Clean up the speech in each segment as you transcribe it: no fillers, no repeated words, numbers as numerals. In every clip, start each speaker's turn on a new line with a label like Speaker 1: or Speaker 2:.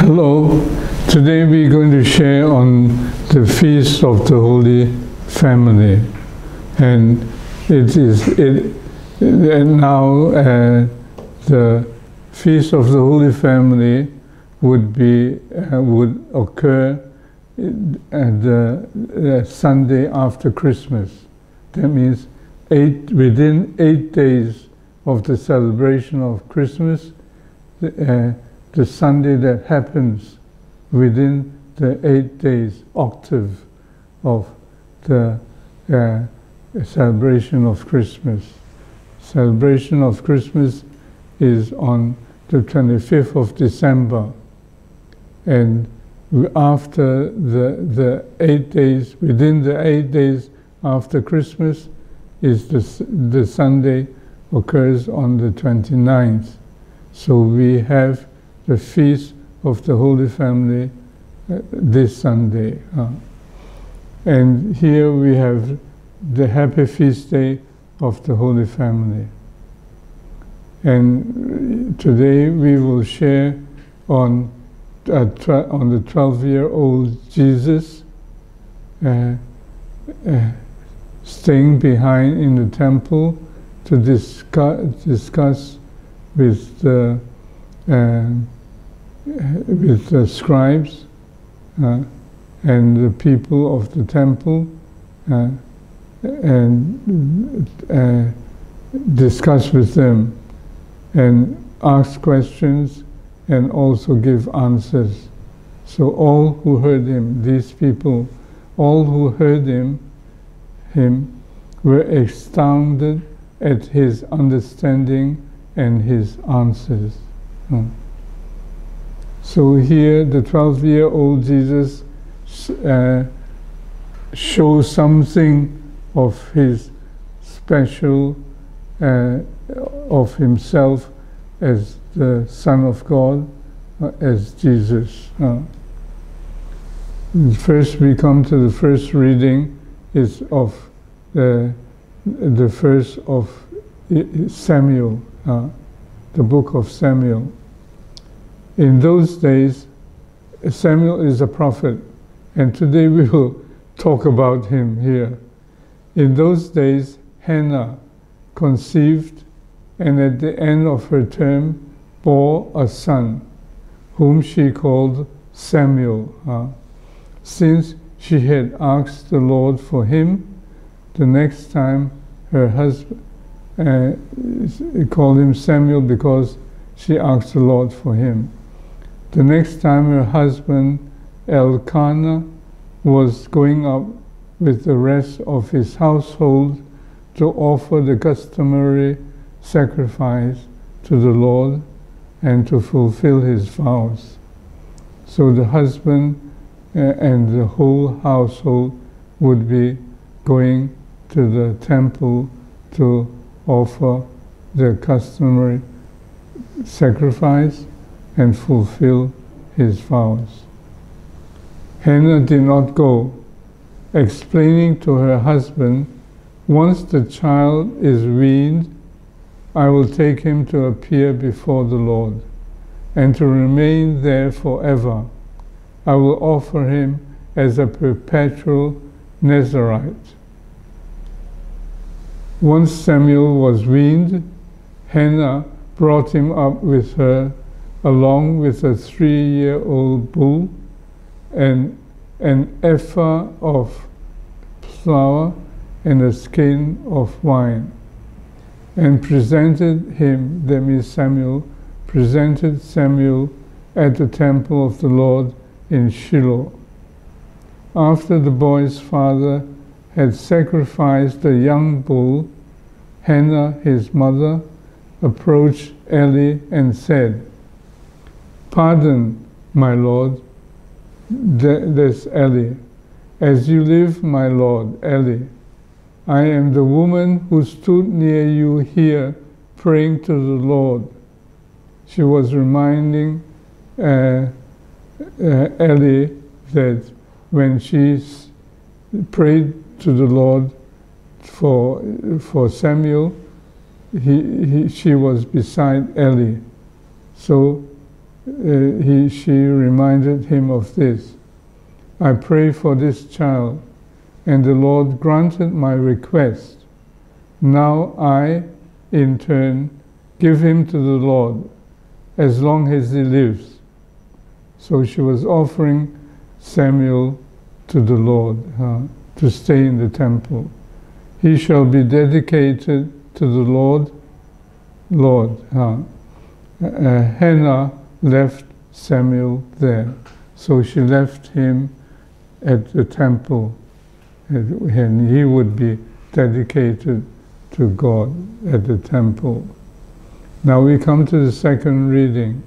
Speaker 1: Hello, today we're going to share on the Feast of the Holy Family, and now the Feast of the Holy Family would occur the Sunday after Christmas. That means within 8 days of the celebration of Christmas, the Sunday that happens within the 8 days octave of the celebration of Christmas. Celebration of Christmas is on the 25th of December, and after the 8 days, within the 8 days after Christmas, is the Sunday occurs on the 29th. So we have the Feast of the Holy Family this Sunday. And here we have the Happy Feast Day of the Holy Family. And today we will share on the 12-year-old Jesus staying behind in the temple to discuss with the scribes and the people of the temple, and discuss with them and ask questions and also give answers. So all who heard him, these people, all who heard him were astounded at his understanding and his answers. So here the 12-year-old Jesus shows something of his special, of himself as the Son of God, as Jesus. First we come to the first reading is of the first of Samuel, the book of Samuel. In those days, Samuel is a prophet, and today we will talk about him here. In those days, Hannah conceived, and at the end of her term bore a son, whom she called Samuel, since she had asked the Lord for him. The next time her husband called him Samuel because she asked the Lord for him. The next time her husband Elkanah was going up with the rest of his household to offer the customary sacrifice to the Lord and to fulfill his vows. So the husband and the whole household would be going to the temple to offer the customary sacrifice and fulfill his vows. Hannah did not go, explaining to her husband, "Once the child is weaned, I will take him to appear before the Lord, and to remain there forever. I will offer him as a perpetual nazirite." Once Samuel was weaned, Hannah brought him up with her, along with a 3-year-old bull and an ephah of flour and a skin of wine, and presented him, that means Samuel, presented Samuel at the temple of the Lord in Shiloh. After the boy's father had sacrificed the young bull, Hannah, his mother, approached Eli and said, "Pardon, my Lord." That's Eli. "As you live, my Lord, Eli, I am the woman who stood near you here praying to the Lord." She was reminding Eli that when she prayed to the Lord for Samuel, she was beside Eli. So she reminded him of this. I pray for this child, and the Lord granted my request. Now I, in turn, give him to the Lord as long as he lives. So she was offering Samuel to the Lord to stay in the temple. He shall be dedicated to the Lord. Hannah left Samuel there. So she left him at the temple, and he would be dedicated to God at the temple. Now we come to the second reading.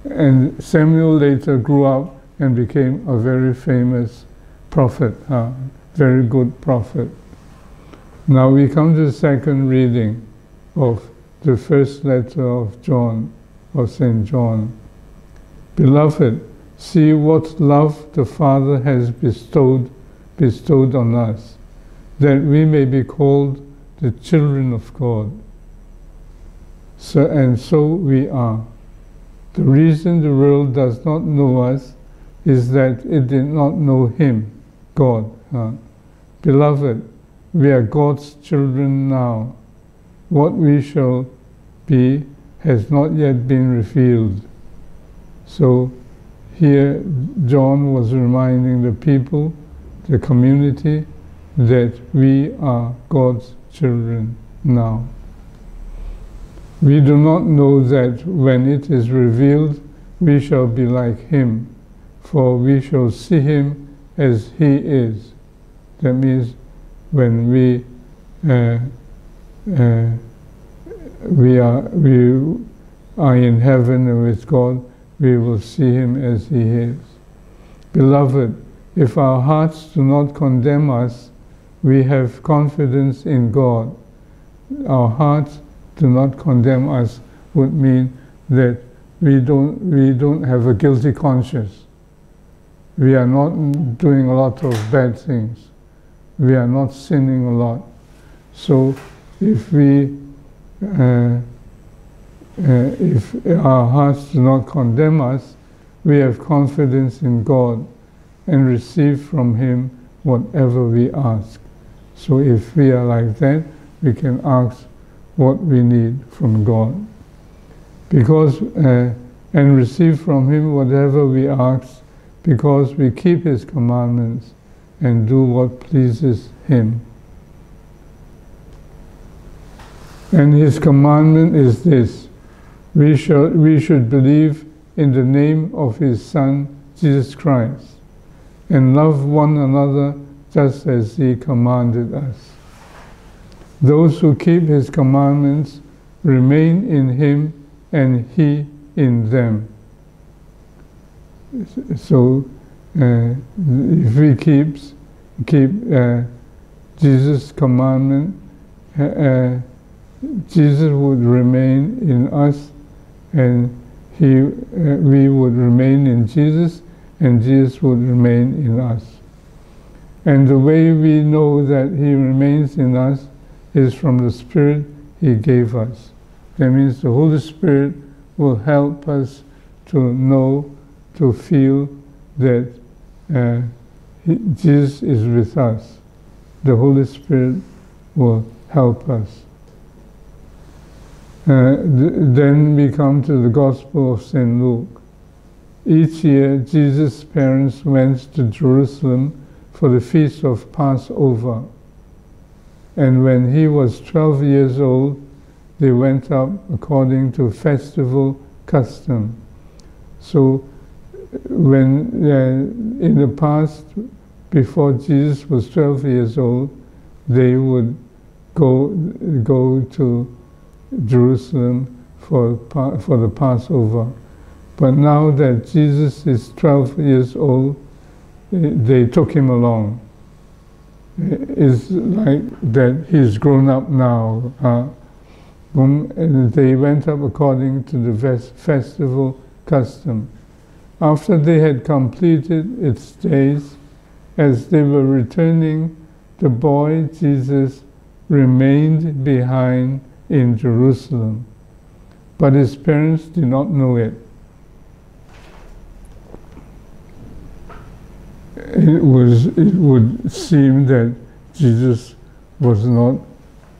Speaker 1: And Samuel later grew up and became a very famous prophet, very good prophet. Now we come to the second reading of the first letter of John, of St. John. Beloved, see what love the Father has bestowed on us, that we may be called the children of God. So we are. The reason the world does not know us is that it did not know Him, God. Beloved, we are God's children now. What we shall be has not yet been revealed. So here John was reminding the people, the community, that we are God's children now. We do not know that when it is revealed, we shall be like Him, for we shall see Him as He is. That means when we are in heaven and with God, we will see Him as He is. Beloved, if our hearts do not condemn us, we have confidence in God. Our hearts do not condemn us would mean that we don't have a guilty conscience. We are not doing a lot of bad things. We are not sinning a lot. So if our hearts do not condemn us, we have confidence in God and receive from Him whatever we ask. So if we are like that, we can ask what we need from God. And receive from Him whatever we ask, because we keep His commandments and do what pleases Him. And His commandment is this: we should believe in the name of His Son, Jesus Christ, and love one another just as He commanded us. Those who keep His commandments remain in Him and He in them. So if we keep Jesus' commandment, Jesus would remain in us, and we would remain in Jesus, and Jesus would remain in us. And the way we know that He remains in us is from the Spirit He gave us. That means the Holy Spirit will help us to know, to feel that Jesus is with us. The Holy Spirit will help us. Then we come to the Gospel of St. Luke. Each year, Jesus' parents went to Jerusalem for the feast of Passover. And when He was 12 years old, they went up according to festival custom. So when in the past, before Jesus was 12 years old, they would go to Jerusalem for the Passover. But now that Jesus is 12 years old, they took Him along. It's like that He's grown up now. And they went up according to the festival custom. After they had completed its days, as they were returning, the boy Jesus remained behind in Jerusalem. But His parents did not know it. it would seem that Jesus was not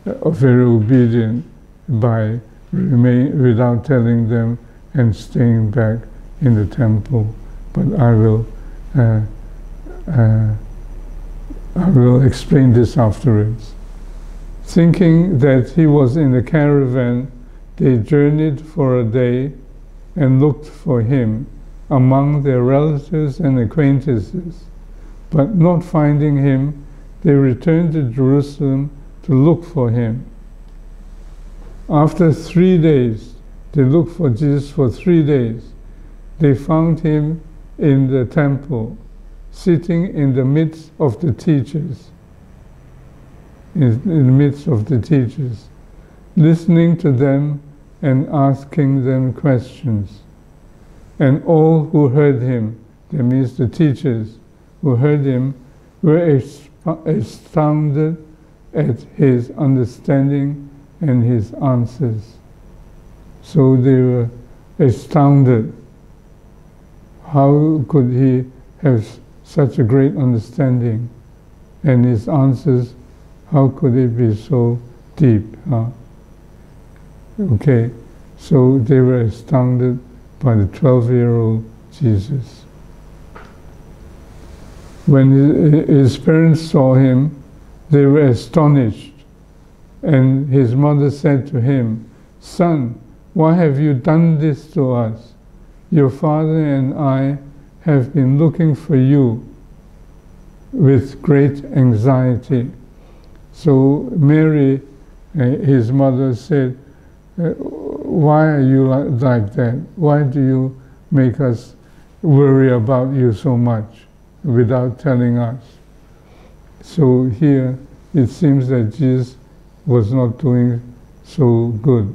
Speaker 1: very obedient by without telling them and staying back in the temple. But I will explain this afterwards. Thinking that he was in a caravan, they journeyed for a day and looked for him among their relatives and acquaintances. But not finding him, they returned to Jerusalem to look for him. After 3 days, they looked for Jesus for 3 days. They found him in the temple, sitting in the midst of the teachers, listening to them and asking them questions. And all who heard him, that means the teachers who heard him, were astounded at his understanding and his answers. So they were astounded. How could he have such a great understanding? And his answers, how could it be so deep? Okay, so they were astounded by the 12-year-old Jesus. When his parents saw him, they were astonished. And his mother said to him, "Son, why have you done this to us? Your father and I have been looking for you with great anxiety." So Mary, his mother, said, "Why are you like that? Why do you make us worry about you so much without telling us?" So here it seems that Jesus was not doing so good.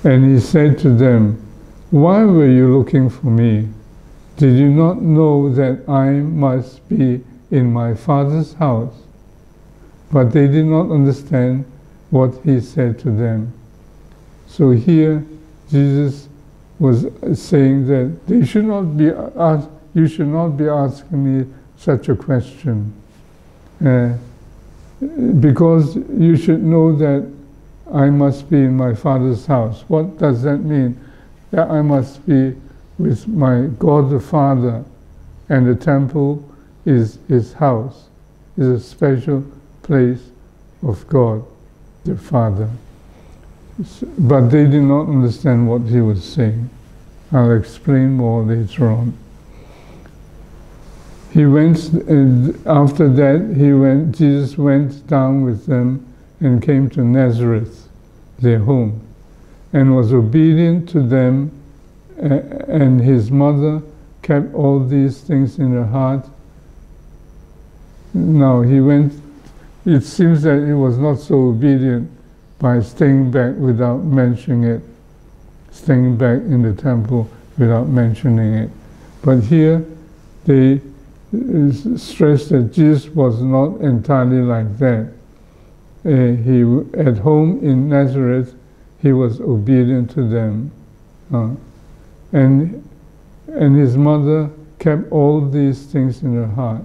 Speaker 1: And he said to them, "Why were you looking for me? Did you not know that I must be in my Father's house?" But they did not understand what he said to them. So here Jesus was saying that you should not be asking me such a question, because you should know that I must be in my Father's house. What does that mean? That I must be with my God the Father, and the temple is his house, is a special place of God the Father. But they did not understand what he was saying. I'll explain more later on. After that, Jesus went down with them and came to Nazareth, their home, and was obedient to them, and his mother kept all these things in her heart. Now it seems that he was not so obedient by staying back without mentioning it, staying back in the temple without mentioning it. But here they stress that Jesus was not entirely like that. At home in Nazareth, he was obedient to them. And his mother kept all these things in her heart.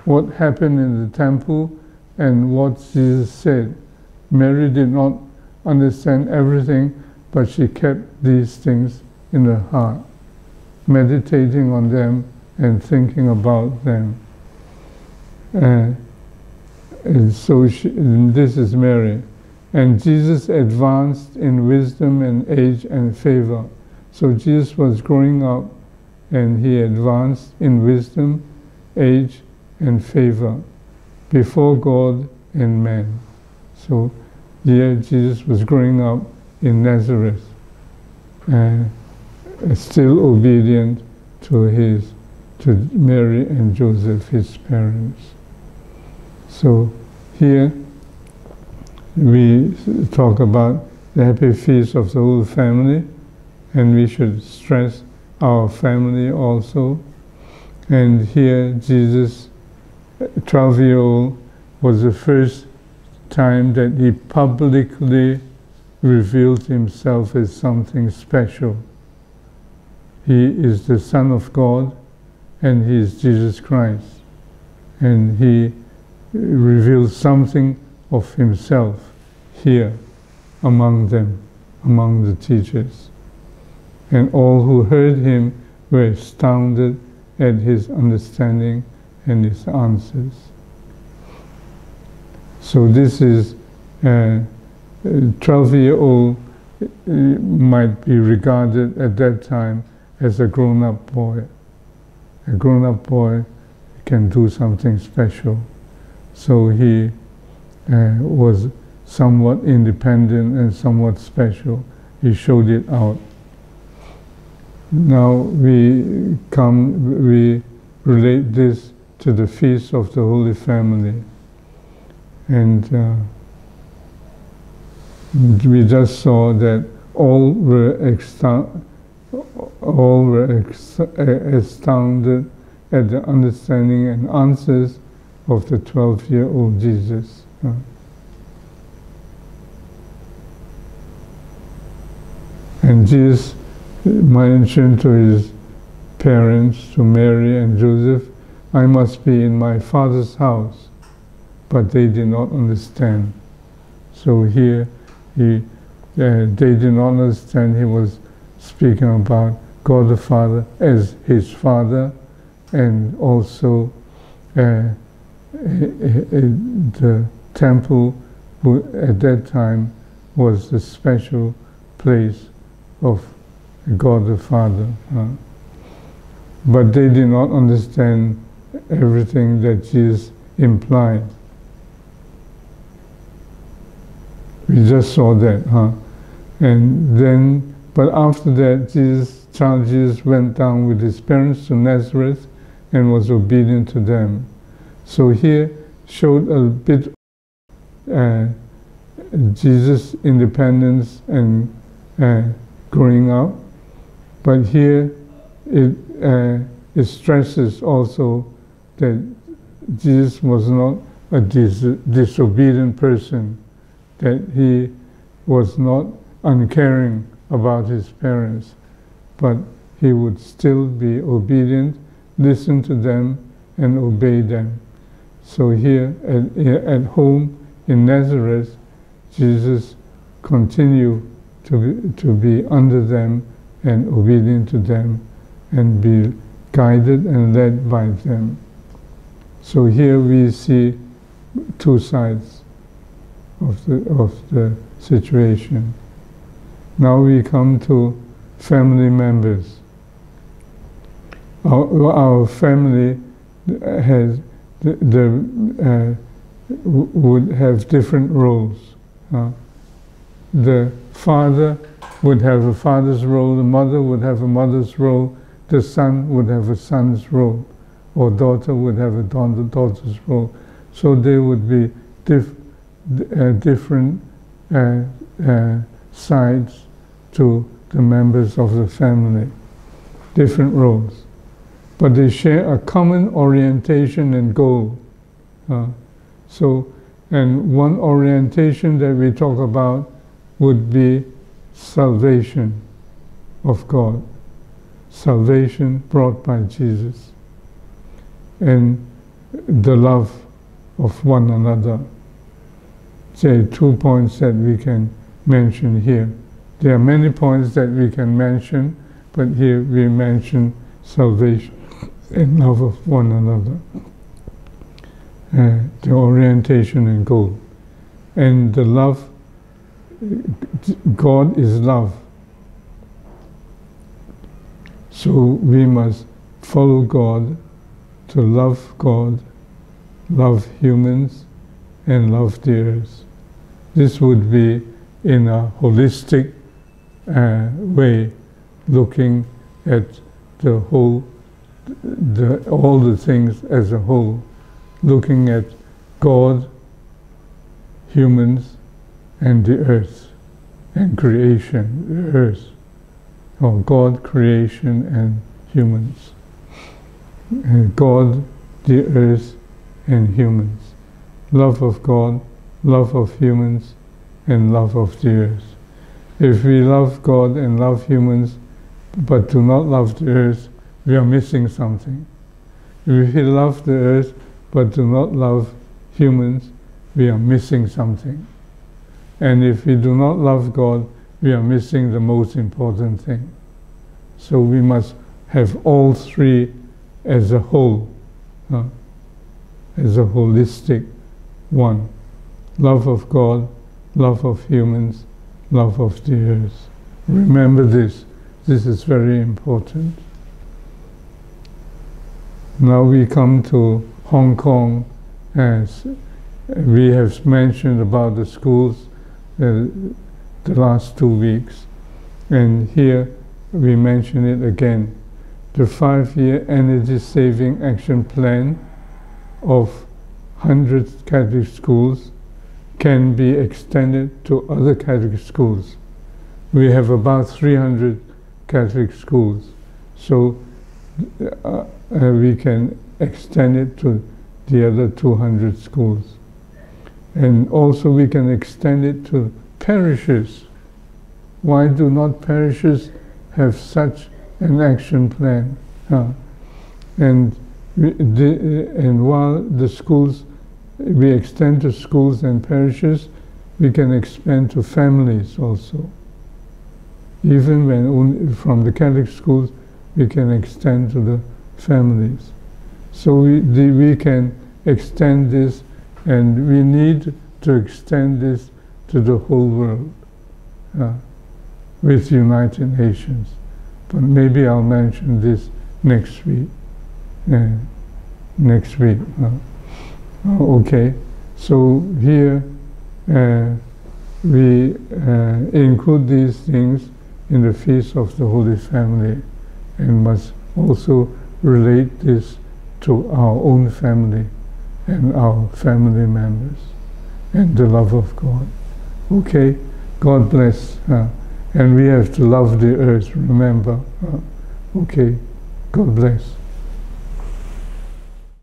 Speaker 1: What happened in the temple and what Jesus said. Mary did not understand everything, but she kept these things in her heart, meditating on them and thinking about them. And so this is Mary. And Jesus advanced in wisdom and age and favor. So Jesus was growing up and he advanced in wisdom, age and favor before God and man. So here Jesus was growing up in Nazareth, still obedient to Mary and Joseph, his parents. So here we talk about the happy feast of the whole family, and we should stress our family also. And here Jesus, 12-year-old, was the first time that he publicly revealed himself as something special. he is the Son of God, and he is Jesus Christ. And he reveals something of himself here among them, among the teachers. And all who heard him were astounded at his understanding and his answers. So this is a 12-year-old might be regarded at that time as a grown-up boy. A grown-up boy can do something special. So he was somewhat independent and somewhat special. He showed it out. Now we relate this to the Feast of the Holy Family. And we just saw that all were astounded at the understanding and answers of the 12-year-old Jesus. And Jesus mentioned to his parents, to Mary and Joseph, I must be in my Father's house. But they did not understand. So here, they did not understand he was speaking about God the Father as his Father, and also the temple at that time was the special place of God the Father. But they did not understand everything that Jesus implied. We just saw that, And then, but after that, child Jesus went down with his parents to Nazareth and was obedient to them. So here showed a bit Jesus' independence and growing up, but here it stresses also that Jesus was not a disobedient person, that he was not uncaring about his parents, but he would still be obedient, listen to them, and obey them. So here at home in Nazareth, Jesus continued to be under them and obedient to them and be guided and led by them. So here we see two sides of the situation. Now we come to family members. Our family has would have different roles. The father would have a father's role, the mother would have a mother's role, the son would have a son's role, or daughter would have a daughter's role. So there would be different sides to the members of the family, different roles. But they share a common orientation and goal. And one orientation that we talk about would be salvation of God, salvation brought by Jesus, and the love of one another. Say 2 points that we can mention here. There are many points that we can mention, but here we mention salvation and love of one another. The orientation and goal. And the love, God is love. So we must follow God, to love humans, and love the earth. This would be in a holistic way, looking at the whole, all the things as a whole, looking at God, humans, and the earth, and creation, the earth, or God, creation, and humans. And God, the earth, and humans. Love of God, love of humans, and love of the earth. If we love God and love humans, but do not love the earth, we are missing something. If we love the earth but do not love humans, we are missing something. And if we do not love God, we are missing the most important thing. So we must have all three as a whole, as a holistic one. Love of God, love of humans, love of the earth. Remember this. This is very important. Now we come to Hong Kong, as we have mentioned about the schools the last 2 weeks, and here we mention it again. The 5-year energy saving action plan of 100 Catholic schools can be extended to other Catholic schools. We have about 300 Catholic schools, so we can extend it to the other 200 schools. And also we can extend it to parishes. Why do not parishes have such an action plan? And while the schools, we extend to schools and parishes, we can expand to families also. Even when from the Catholic schools, we can extend to the families. So we can extend this, and we need to extend this to the whole world with United Nations. But maybe I'll mention this next week. Okay, so here we include these things in the Feast of the Holy Family, and must also relate this to our own family and our family members and the love of God. Okay, God bless. And we have to love the earth, remember. Okay, God bless.